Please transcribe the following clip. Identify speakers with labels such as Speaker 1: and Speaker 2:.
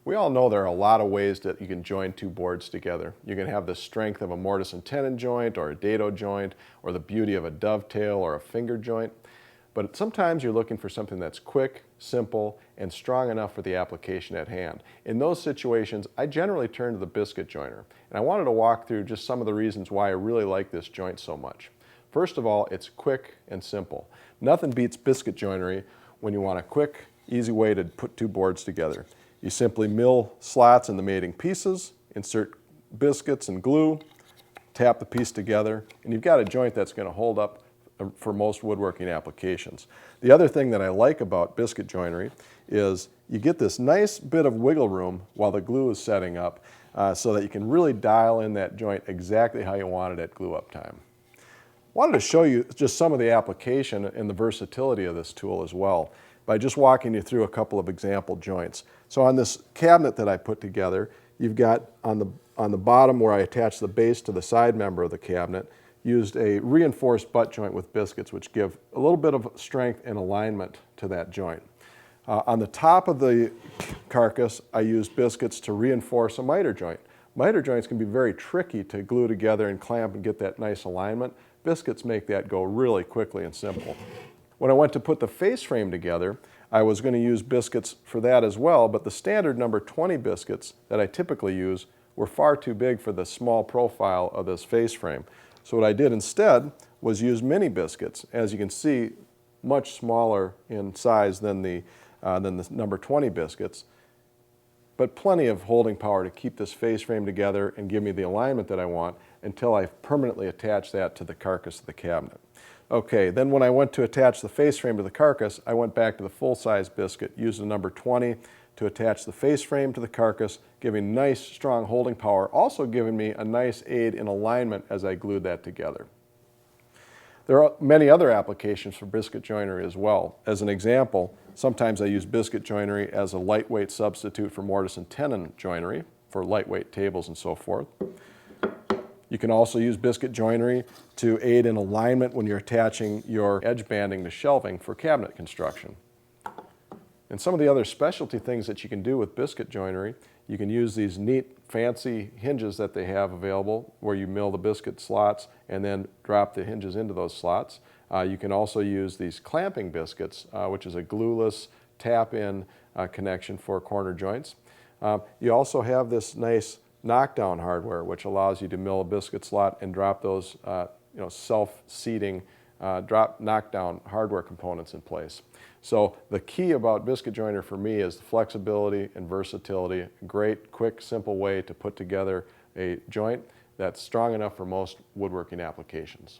Speaker 1: We all know there are a lot of ways that you can join two boards together. You can have the strength of a mortise and tenon joint or a dado joint or the beauty of a dovetail or a finger joint. But sometimes you're looking for something that's quick, simple, and strong enough for the application at hand. In those situations, I generally turn to the biscuit joiner. And I wanted to walk through just some of the reasons why I really like this joint so much. First of all, it's quick and simple. Nothing beats biscuit joinery when you want a quick, easy way to put two boards together. You simply mill slots in the mating pieces, insert biscuits and glue, tap the piece together, and you've got a joint that's going to hold up for most woodworking applications. The other thing that I like about biscuit joinery is you get this nice bit of wiggle room while the glue is setting up so that you can really dial in that joint exactly how you want it at glue up time. I wanted to show you just some of the application and the versatility of this tool as well by just walking you through a couple of example joints. So on this cabinet that I put together, you've got on the bottom where I attach the base to the side member of the cabinet, used a reinforced butt joint with biscuits, which give a little bit of strength and alignment to that joint. On the top of the carcass, I used biscuits to reinforce a miter joint. Miter joints can be very tricky to glue together and clamp and get that nice alignment. Biscuits make that go really quickly and simple. When I went to put the face frame together, I was going to use biscuits for that as well, but the standard number 20 biscuits that I typically use were far too big for the small profile of this face frame. So what I did instead was use mini biscuits. As you can see, much smaller in size than the number 20 biscuits, but plenty of holding power to keep this face frame together and give me the alignment that I want until I permanently attach that to the carcass of the cabinet. Okay, then when I went to attach the face frame to the carcass, I went back to the full-size biscuit, used the number 20 to attach the face frame to the carcass, giving nice, strong holding power, also giving me a nice aid in alignment as I glued that together. There are many other applications for biscuit joinery as well. As an example, sometimes I use biscuit joinery as a lightweight substitute for mortise and tenon joinery, for lightweight tables and so forth. You can also use biscuit joinery to aid in alignment when you're attaching your edge banding to shelving for cabinet construction. And some of the other specialty things that you can do with biscuit joinery, you can use these neat, fancy hinges that they have available where you mill the biscuit slots and then drop the hinges into those slots. You can also use these clamping biscuits, which is a glueless tap-in connection for corner joints. You also have this nice knockdown hardware, which allows you to mill a biscuit slot and drop those self-seating knockdown hardware components in place. So the key about biscuit joiner for me is the flexibility and versatility. A great, quick, simple way to put together a joint that's strong enough for most woodworking applications.